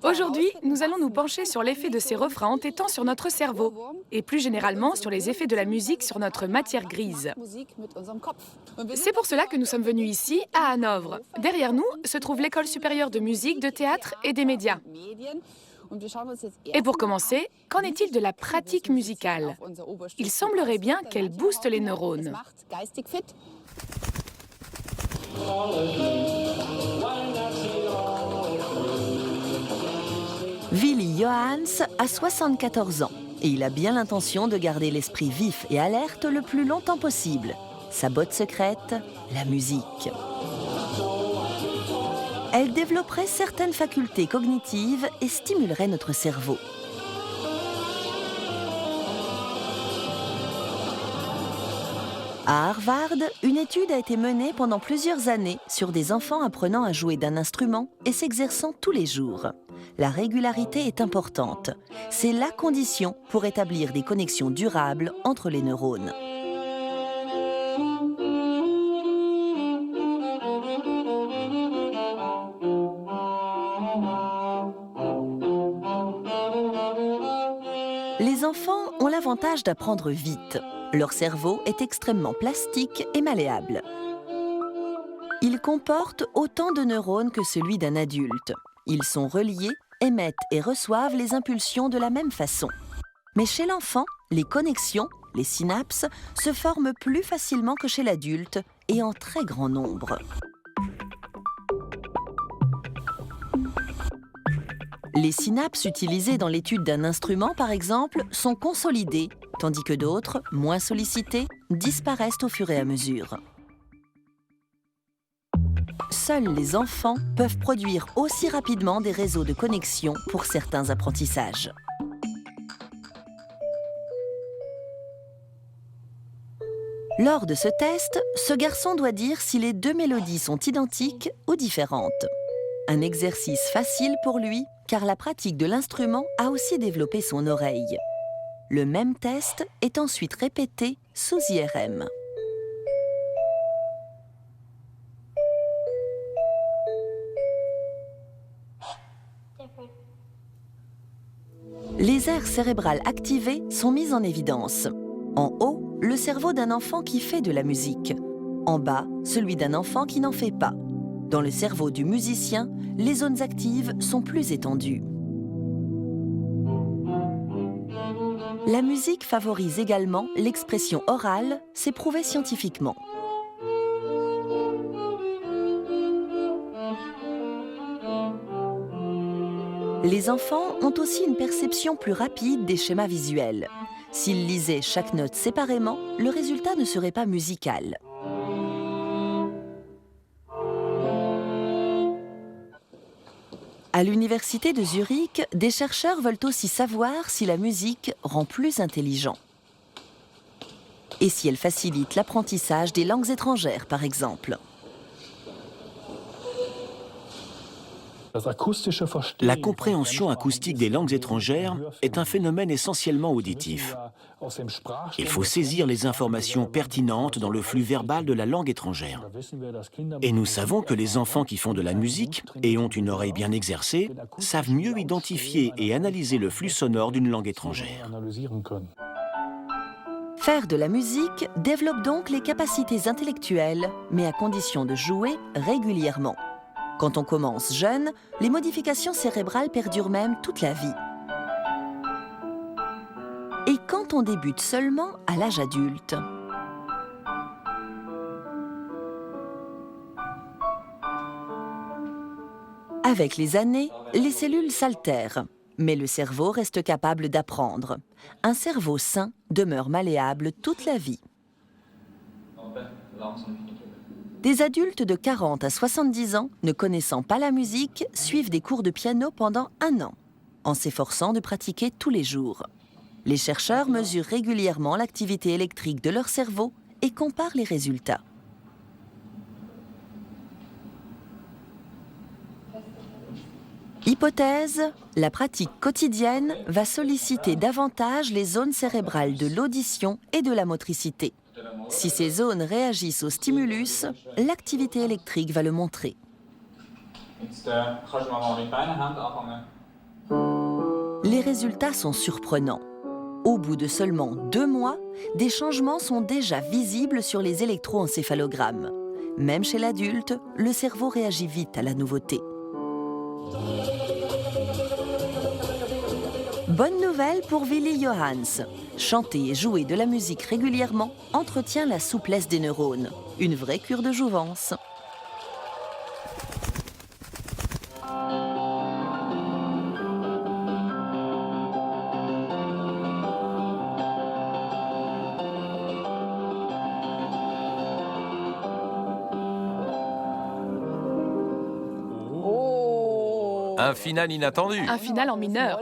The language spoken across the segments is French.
Aujourd'hui, nous allons nous pencher sur l'effet de ces refrains entêtants sur notre cerveau, et plus généralement sur les effets de la musique sur notre matière grise. C'est pour cela que nous sommes venus ici, à Hanovre. Derrière nous se trouve l'École supérieure de musique, de théâtre et des médias. Et pour commencer, qu'en est-il de la pratique musicale? Il semblerait bien qu'elle booste les neurones. Willi Johanns a 74 ans et il a bien l'intention de garder l'esprit vif et alerte le plus longtemps possible. Sa botte secrète, la musique. Elle développerait certaines facultés cognitives et stimulerait notre cerveau. À Harvard, une étude a été menée pendant plusieurs années sur des enfants apprenant à jouer d'un instrument et s'exerçant tous les jours. La régularité est importante. C'est la condition pour établir des connexions durables entre les neurones. Les enfants ont l'avantage d'apprendre vite. Leur cerveau est extrêmement plastique et malléable. Il comporte autant de neurones que celui d'un adulte. Ils sont reliés, émettent et reçoivent les impulsions de la même façon. Mais chez l'enfant, les connexions, les synapses, se forment plus facilement que chez l'adulte et en très grand nombre. Les synapses utilisées dans l'étude d'un instrument, par exemple, sont consolidées, tandis que d'autres, moins sollicitées, disparaissent au fur et à mesure. Seuls les enfants peuvent produire aussi rapidement des réseaux de connexion pour certains apprentissages. Lors de ce test, ce garçon doit dire si les deux mélodies sont identiques ou différentes. Un exercice facile pour lui, car la pratique de l'instrument a aussi développé son oreille. Le même test est ensuite répété sous IRM. Les aires cérébrales activées sont mises en évidence. En haut, le cerveau d'un enfant qui fait de la musique. En bas, celui d'un enfant qui n'en fait pas. Dans le cerveau du musicien, les zones actives sont plus étendues. La musique favorise également l'expression orale, c'est prouvé scientifiquement. Les enfants ont aussi une perception plus rapide des schémas visuels. S'ils lisaient chaque note séparément, le résultat ne serait pas musical. À l'université de Zurich, des chercheurs veulent aussi savoir si la musique rend plus intelligent. Et si elle facilite l'apprentissage des langues étrangères, par exemple. La compréhension acoustique des langues étrangères est un phénomène essentiellement auditif. Il faut saisir les informations pertinentes dans le flux verbal de la langue étrangère. Et nous savons que les enfants qui font de la musique et ont une oreille bien exercée savent mieux identifier et analyser le flux sonore d'une langue étrangère. Faire de la musique développe donc les capacités intellectuelles, mais à condition de jouer régulièrement. Quand on commence jeune, les modifications cérébrales perdurent même toute la vie. Et quand on débute seulement à l'âge adulte? Avec les années, les cellules s'altèrent, mais le cerveau reste capable d'apprendre. Un cerveau sain demeure malléable toute la vie. Des adultes de 40 à 70 ans, ne connaissant pas la musique, suivent des cours de piano pendant 1 an, en s'efforçant de pratiquer tous les jours. Les chercheurs mesurent régulièrement l'activité électrique de leur cerveau et comparent les résultats. Hypothèse, la pratique quotidienne va solliciter davantage les zones cérébrales de l'audition et de la motricité. Si ces zones réagissent au stimulus, l'activité électrique va le montrer. résultats sont surprenants. Au bout de seulement 2 mois, des changements sont déjà visibles sur les électroencéphalogrammes. Même chez l'adulte, le cerveau réagit vite à la nouveauté. Bonne nouvelle pour Willy Johans. Chanter et jouer de la musique régulièrement entretient la souplesse des neurones. Une vraie cure de jouvence. Un final inattendu. Un final en mineur.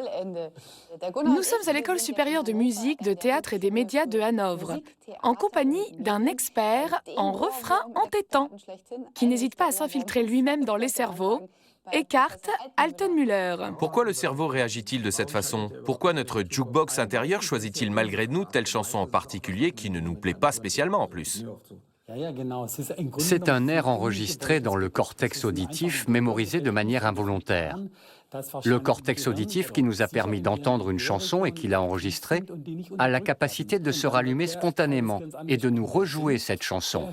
Nous sommes à l'école supérieure de musique, de théâtre et des médias de Hanovre, en compagnie d'un expert en refrain entêtant, qui n'hésite pas à s'infiltrer lui-même dans les cerveaux, Eckhard Altenmüller. Pourquoi le cerveau réagit-il de cette façon? Pourquoi notre jukebox intérieur choisit-il malgré nous telle chanson en particulier qui ne nous plaît pas spécialement en plus? C'est un air enregistré dans le cortex auditif, mémorisé de manière involontaire. Le cortex auditif qui nous a permis d'entendre une chanson et qui l'a enregistrée a la capacité de se rallumer spontanément et de nous rejouer cette chanson.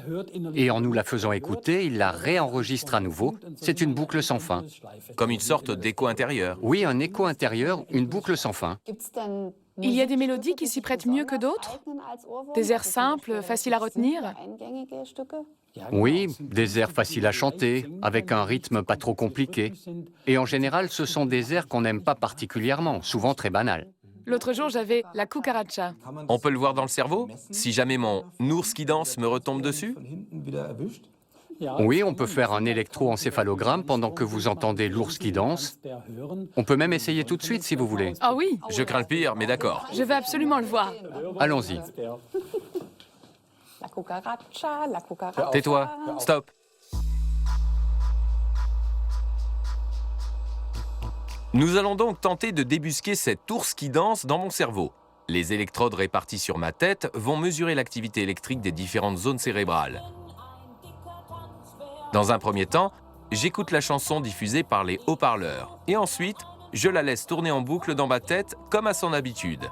Et en nous la faisant écouter, il la réenregistre à nouveau. C'est une boucle sans fin. Comme une sorte d'écho intérieur. Oui, un écho intérieur, une boucle sans fin. Il y a des mélodies qui s'y prêtent mieux que d'autres? Des airs simples, faciles à retenir? Oui, des airs faciles à chanter, avec un rythme pas trop compliqué. Et en général, ce sont des airs qu'on n'aime pas particulièrement, souvent très banals. L'autre jour, j'avais la cucaracha. On peut le voir dans le cerveau? Si jamais mon ours qui danse me retombe dessus? Oui, on peut faire un électroencéphalogramme pendant que vous entendez l'ours qui danse. On peut même essayer tout de suite si vous voulez. Ah oui, Je crains le pire, mais d'accord. je veux absolument le voir. Allons-y. La cucaracha, la cucaracha. Tais-toi, stop. Nous allons donc tenter de débusquer cet ours qui danse dans mon cerveau. Les électrodes réparties sur ma tête vont mesurer l'activité électrique des différentes zones cérébrales. Dans un premier temps, j'écoute la chanson diffusée par les haut-parleurs. Et ensuite, je la laisse tourner en boucle dans ma tête comme à son habitude.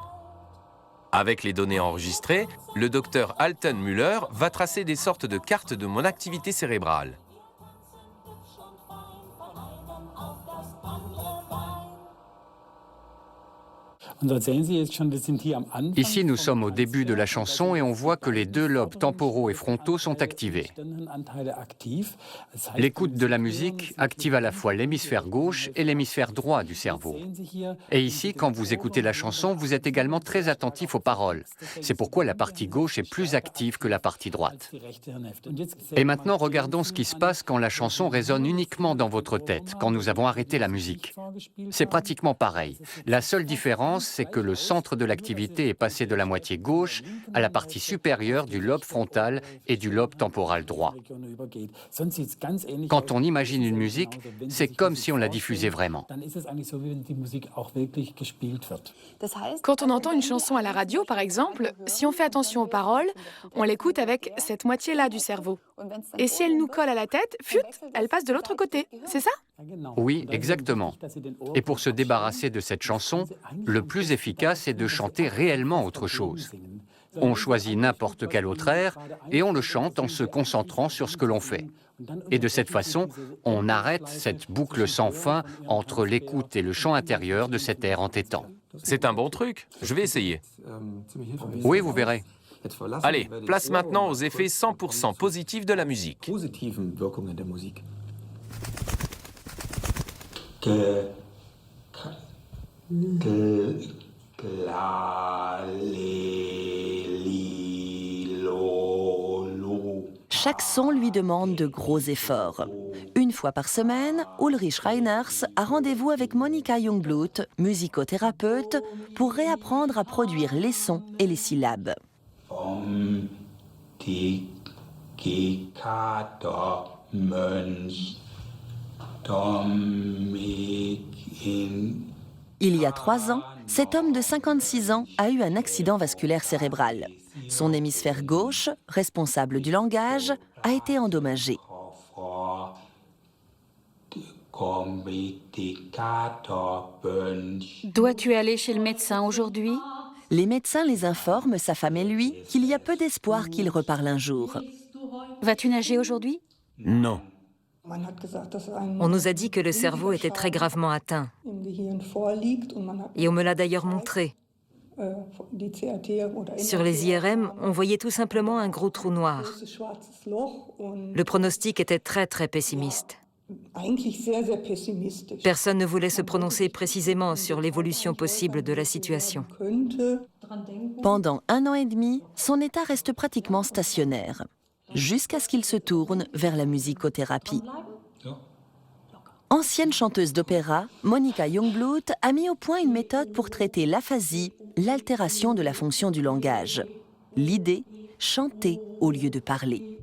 Avec les données enregistrées, le docteur Altenmüller va tracer des sortes de cartes de mon activité cérébrale. Ici, nous sommes au début de la chanson et on voit que les 2 lobes temporaux et frontaux sont activés. L'écoute de la musique active à la fois l'hémisphère gauche et l'hémisphère droit du cerveau. Et ici, quand vous écoutez la chanson, vous êtes également très attentif aux paroles. C'est pourquoi la partie gauche est plus active que la partie droite. Et maintenant, regardons ce qui se passe quand la chanson résonne uniquement dans votre tête, quand nous avons arrêté la musique. C'est pratiquement pareil. La seule différence, c'est que le centre de l'activité est passé de la moitié gauche à la partie supérieure du lobe frontal et du lobe temporal droit. Quand on imagine une musique, c'est comme si on la diffusait vraiment. Quand on entend une chanson à la radio, par exemple, si on fait attention aux paroles, on l'écoute avec cette moitié-là du cerveau. Et si elle nous colle à la tête, fut, elle passe de l'autre côté. C'est ça? Oui, exactement. Et pour se débarrasser de cette chanson, le plus efficace est de chanter réellement autre chose. On choisit n'importe quel autre air et on le chante en se concentrant sur ce que l'on fait. Et de cette façon, on arrête cette boucle sans fin entre l'écoute et le chant intérieur de cet air entêtant. C'est un bon truc, je vais essayer. Oui, vous verrez. Allez, place maintenant aux effets 100% positifs de la musique. Chaque son lui demande de gros efforts. Une fois par semaine, Ulrich Reiners a rendez-vous avec Monika Jungblut, musicothérapeute, pour réapprendre à produire les sons et les syllabes. Il y a 3 ans, cet homme de 56 ans a eu un accident vasculaire cérébral. Son hémisphère gauche, responsable du langage, a été endommagé. Dois-tu aller chez le médecin aujourd'hui? Les médecins les informent, sa femme et lui, qu'il y a peu d'espoir qu'il reparle un jour. Vas-tu nager aujourd'hui? Non. On nous a dit que le cerveau était très gravement atteint. Et on me l'a d'ailleurs montré. Sur les IRM, on voyait tout simplement un gros trou noir. Le pronostic était très très pessimiste. Personne ne voulait se prononcer précisément sur l'évolution possible de la situation. Pendant 1 an et demi, son état reste pratiquement stationnaire, jusqu'à ce qu'il se tourne vers la musicothérapie. Ancienne chanteuse d'opéra, Monica Jungblut a mis au point une méthode pour traiter l'aphasie, l'altération de la fonction du langage. L'idée, chanter au lieu de parler.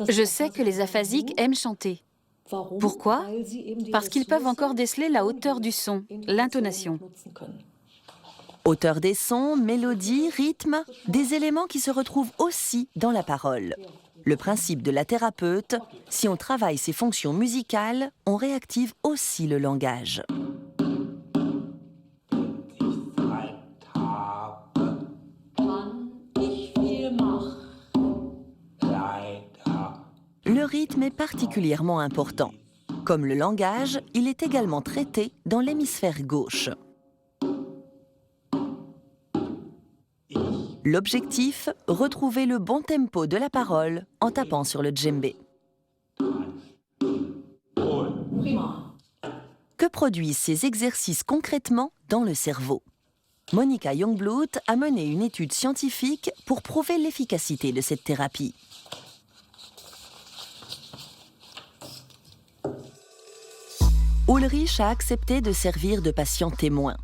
Je sais que les aphasiques aiment chanter. Pourquoi? Parce qu'ils peuvent encore déceler la hauteur du son, l'intonation. Hauteur des sons, mélodie, rythme, des éléments qui se retrouvent aussi dans la parole. Le principe de la thérapeute, si on travaille ses fonctions musicales, on réactive aussi le langage. Le rythme est particulièrement important. Comme le langage, il est également traité dans l'hémisphère gauche. L'objectif, retrouver le bon tempo de la parole en tapant sur le djembé. Que produisent ces exercices concrètement dans le cerveau? Monica Jungblut a mené une étude scientifique pour prouver l'efficacité de cette thérapie. Ulrich a accepté de servir de patient témoin.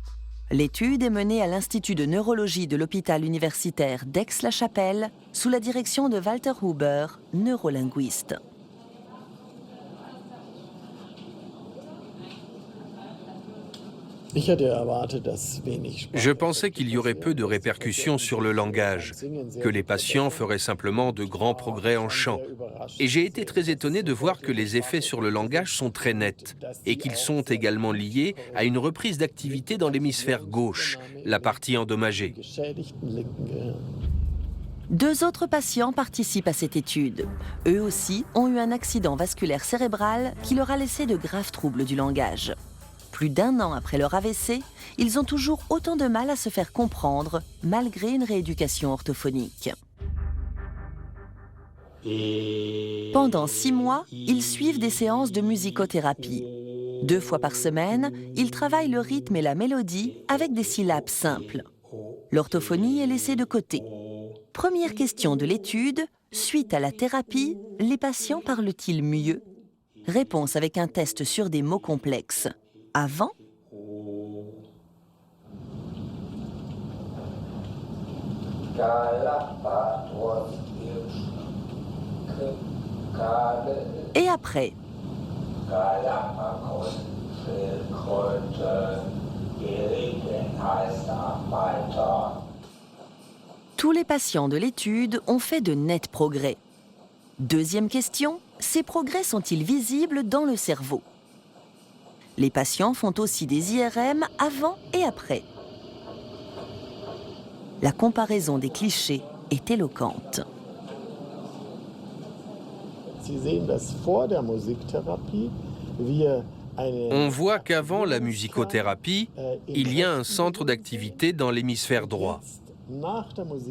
L'étude est menée à l'Institut de neurologie de l'hôpital universitaire d'Aix-la-Chapelle sous la direction de Walter Huber, neurolinguiste. Je pensais qu'il y aurait peu de répercussions sur le langage, que les patients feraient simplement de grands progrès en chant. Et j'ai été très étonné de voir que les effets sur le langage sont très nets et qu'ils sont également liés à une reprise d'activité dans l'hémisphère gauche, la partie endommagée. 2 autres patients participent à cette étude. Eux aussi ont eu un accident vasculaire cérébral qui leur a laissé de graves troubles du langage. Plus d'1 an après leur AVC, ils ont toujours autant de mal à se faire comprendre, malgré une rééducation orthophonique. Pendant 6 mois, ils suivent des séances de musicothérapie. 2 fois par semaine, ils travaillent le rythme et la mélodie avec des syllabes simples. L'orthophonie est laissée de côté. Première question de l'étude, suite à la thérapie, les patients parlent-ils mieux? Réponse avec un test sur des mots complexes. Avant ? Et après ? Tous les patients de l'étude ont fait de nets progrès. Deuxième question, ces progrès sont-ils visibles dans le cerveau ? Les patients font aussi des IRM avant et après. La comparaison des clichés est éloquente. On voit qu'avant la musicothérapie, il y a un centre d'activité dans l'hémisphère droit.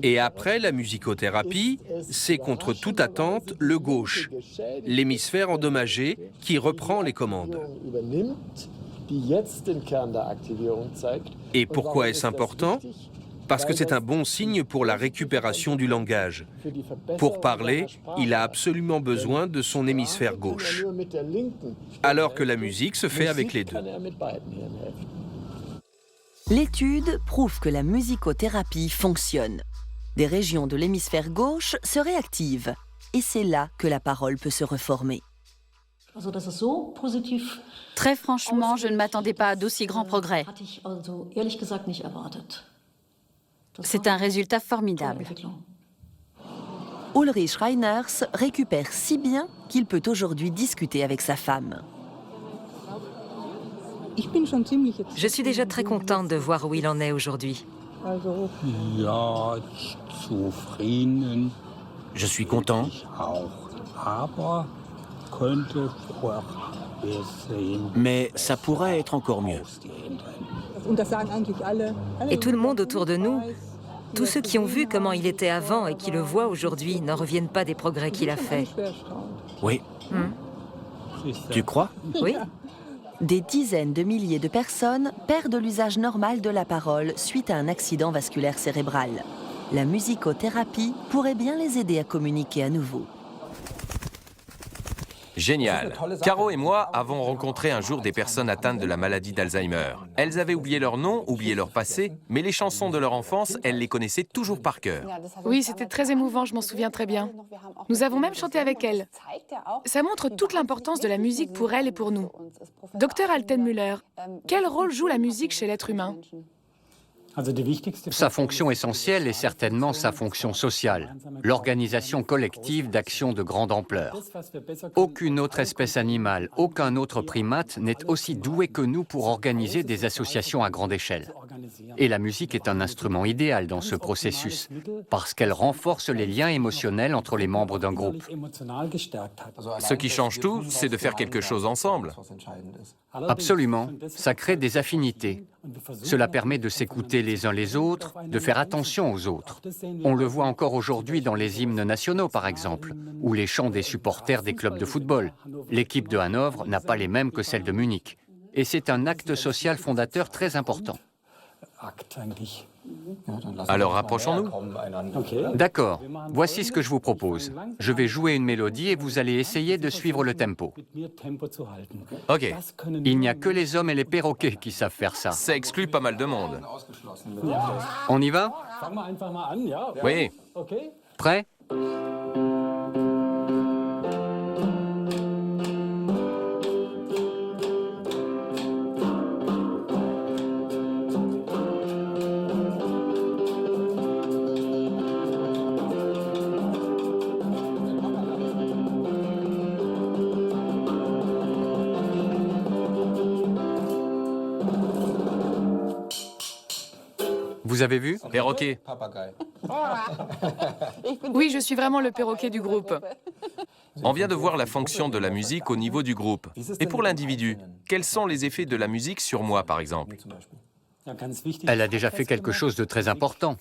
Et après la musicothérapie, c'est contre toute attente le gauche, l'hémisphère endommagé qui reprend les commandes. Et pourquoi est-ce important ? Parce que c'est un bon signe pour la récupération du langage. Pour parler, il a absolument besoin de son hémisphère gauche, alors que la musique se fait avec les deux. L'étude prouve que la musicothérapie fonctionne. Des régions de l'hémisphère gauche se réactivent et c'est là que la parole peut se reformer. Très franchement, je ne m'attendais pas à d'aussi grands progrès. C'est un résultat formidable. Ulrich Reiners récupère si bien qu'il peut aujourd'hui discuter avec sa femme. Je suis déjà très contente de voir où il en est aujourd'hui. Je suis content, mais ça pourrait être encore mieux. Et tout le monde autour de nous, tous ceux qui ont vu comment il était avant et qui le voient aujourd'hui, n'en reviennent pas des progrès qu'il a faits. Oui. Tu crois? Oui. Des dizaines de milliers de personnes perdent l'usage normal de la parole suite à un accident vasculaire cérébral. La musicothérapie pourrait bien les aider à communiquer à nouveau. Génial. Caro et moi avons rencontré un jour des personnes atteintes de la maladie d'Alzheimer. Elles avaient oublié leur nom, oublié leur passé, mais les chansons de leur enfance, elles les connaissaient toujours par cœur. Oui, c'était très émouvant, je m'en souviens très bien. Nous avons même chanté avec elles. Ça montre toute l'importance de la musique pour elles et pour nous. Docteur Altenmüller, quel rôle joue la musique chez l'être humain? Sa fonction essentielle est certainement sa fonction sociale, l'organisation collective d'actions de grande ampleur. Aucune autre espèce animale, aucun autre primate n'est aussi doué que nous pour organiser des associations à grande échelle. Et la musique est un instrument idéal dans ce processus, parce qu'elle renforce les liens émotionnels entre les membres d'un groupe. Ce qui change tout, c'est de faire quelque chose ensemble. Absolument, ça crée des affinités. Cela permet de s'écouter les uns les autres, de faire attention aux autres. On le voit encore aujourd'hui dans les hymnes nationaux, par exemple, ou les chants des supporters des clubs de football. L'équipe de Hanovre n'a pas les mêmes que celle de Munich. Et c'est un acte social fondateur très important. Alors rapprochons-nous. D'accord, voici ce que je vous propose. Je vais jouer une mélodie et vous allez essayer de suivre le tempo. Ok, Il n'y a que les hommes et les perroquets qui savent faire ça. ça exclut pas mal de monde. On y va? Oui. Prêt? Vous avez vu? Perroquet. Oui, je suis vraiment le perroquet du groupe. On vient de voir la fonction de la musique au niveau du groupe. Et pour l'individu, quels sont les effets de la musique sur moi, par exemple? Elle a déjà fait quelque chose de très important.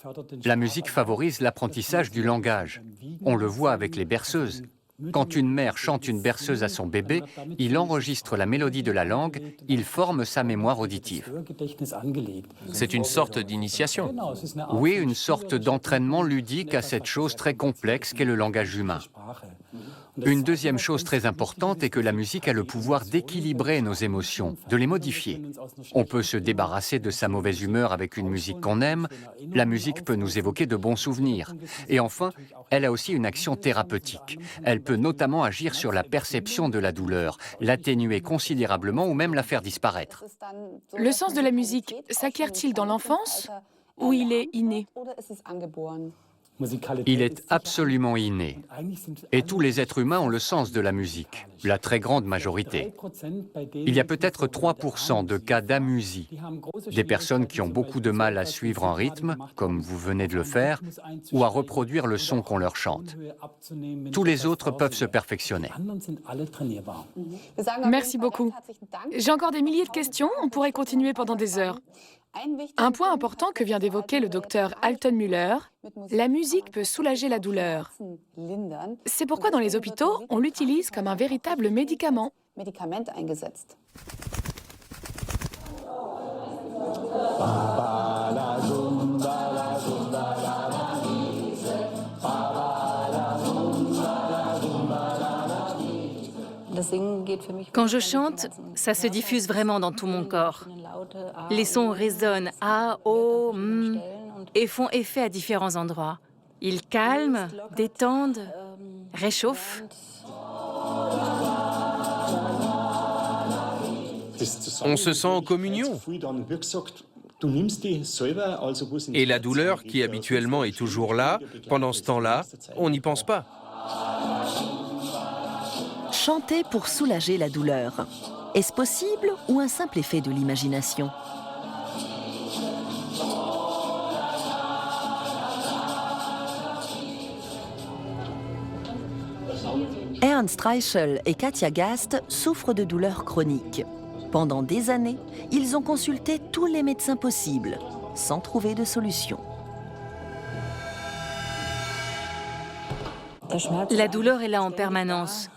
La musique favorise l'apprentissage du langage. On le voit avec les berceuses. Quand une mère chante une berceuse à son bébé, il enregistre la mélodie de la langue, il forme sa mémoire auditive. C'est une sorte d'initiation. Oui, une sorte d'entraînement ludique à cette chose très complexe qu'est le langage humain. Une deuxième chose très importante est que la musique a le pouvoir d'équilibrer nos émotions, de les modifier. On peut se débarrasser de sa mauvaise humeur avec une musique qu'on aime. La musique peut nous évoquer de bons souvenirs. Et enfin, elle a aussi une action thérapeutique. Elle peut notamment agir sur la perception de la douleur, l'atténuer considérablement ou même la faire disparaître. Le sens de la musique s'acquiert-il dans l'enfance ou il est inné? Il est absolument inné. Et tous les êtres humains ont le sens de la musique, la très grande majorité. Il y a peut-être 3% de cas d'amusie, des personnes qui ont beaucoup de mal à suivre un rythme, comme vous venez de le faire, ou à reproduire le son qu'on leur chante. Tous les autres peuvent se perfectionner. Merci beaucoup. J'ai encore des milliers de questions, on pourrait continuer pendant des heures. Un point important que vient d'évoquer le docteur Altenmüller, la musique peut soulager la douleur. C'est pourquoi dans les hôpitaux, on l'utilise comme un véritable médicament. Quand je chante, ça se diffuse vraiment dans tout mon corps. Les sons résonnent A, O, M et font effet à différents endroits. Ils calment, détendent, réchauffent. On se sent en communion. Et la douleur, qui habituellement est toujours là, pendant ce temps-là, on n'y pense pas. Chanter pour soulager la douleur. Est-ce possible ou un simple effet de l'imagination? Ernst Reichel et Katja Gast souffrent de douleurs chroniques. Pendant des années, ils ont consulté tous les médecins possibles, sans trouver de solution. La douleur est là en permanence.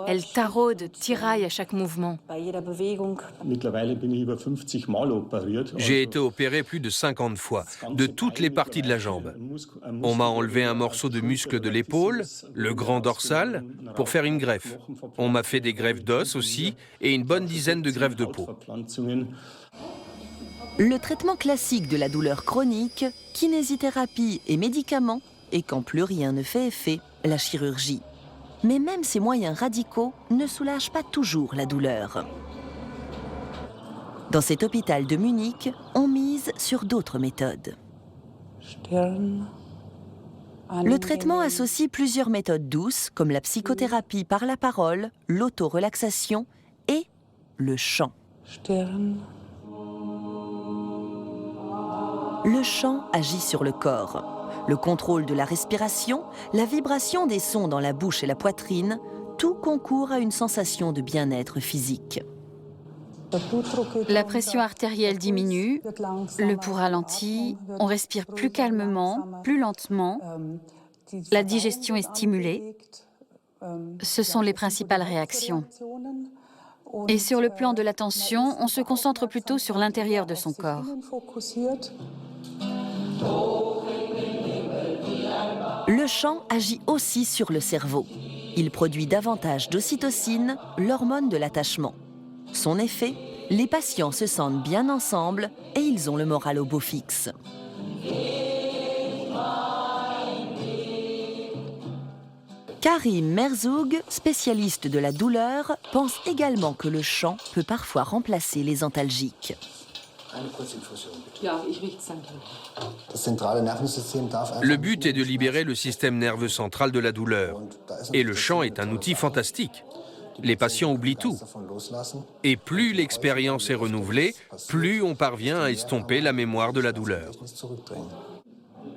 Elle taraude, tiraille à chaque mouvement. J'ai été opéré plus de 50 fois, de toutes les parties de la jambe. On m'a enlevé un morceau de muscle de l'épaule, le grand dorsal, pour faire une greffe. On m'a fait des greffes d'os aussi et une bonne dizaine de greffes de peau. Le traitement classique de la douleur chronique, kinésithérapie et médicaments, et quand plus rien ne fait effet, la chirurgie. Mais même ces moyens radicaux ne soulagent pas toujours la douleur. Dans cet hôpital de Munich, on mise sur d'autres méthodes. Le traitement associe plusieurs méthodes douces, comme la psychothérapie par la parole, l'autorelaxation et le chant. Le chant agit sur le corps. Le contrôle de la respiration, la vibration des sons dans la bouche et la poitrine, tout concourt à une sensation de bien-être physique. La pression artérielle diminue, le pouls ralentit, on respire plus calmement, plus lentement, la digestion est stimulée. Ce sont les principales réactions. Et sur le plan de l'attention, on se concentre plutôt sur l'intérieur de son corps. Le chant agit aussi sur le cerveau. Il produit davantage d'ocytocine, l'hormone de l'attachement. Son effet, les patients se sentent bien ensemble et ils ont le moral au beau fixe. Karim Merzoug, spécialiste de la douleur, pense également que le chant peut parfois remplacer les antalgiques. Le but est de libérer le système nerveux central de la douleur. Et le chant est un outil fantastique. Les patients oublient tout. Et plus l'expérience est renouvelée, plus on parvient à estomper la mémoire de la douleur.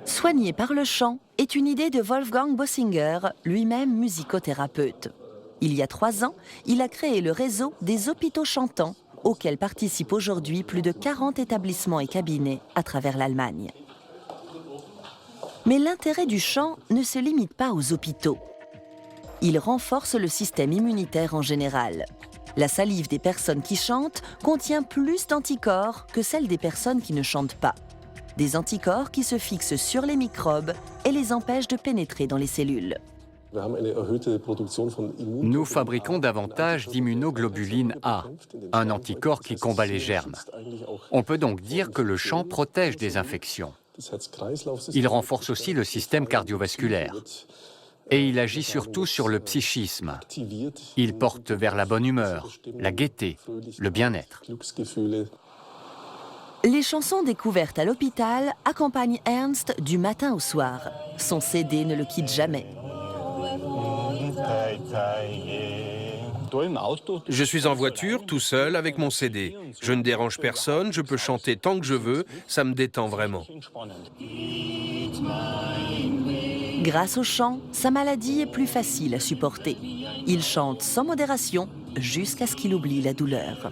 Soigner par le chant est une idée de Wolfgang Bossinger, lui-même musicothérapeute. Il y a 3 ans, il a créé le réseau des hôpitaux chantants, auquel participent aujourd'hui plus de 40 établissements et cabinets à travers l'Allemagne. Mais l'intérêt du chant ne se limite pas aux hôpitaux. Il renforce le système immunitaire en général. La salive des personnes qui chantent contient plus d'anticorps que celle des personnes qui ne chantent pas. Des anticorps qui se fixent sur les microbes et les empêchent de pénétrer dans les cellules. Nous fabriquons davantage d'immunoglobuline A, un anticorps qui combat les germes. On peut donc dire que le chant protège des infections. Il renforce aussi le système cardiovasculaire. Et il agit surtout sur le psychisme. Il porte vers la bonne humeur, la gaieté, le bien-être. Les chansons découvertes à l'hôpital accompagnent Ernst du matin au soir. Son CD ne le quitte jamais. Je suis en voiture, tout seul, avec mon CD. Je ne dérange personne, je peux chanter tant que je veux, ça me détend vraiment. Grâce au chant, sa maladie est plus facile à supporter. Il chante sans modération jusqu'à ce qu'il oublie la douleur.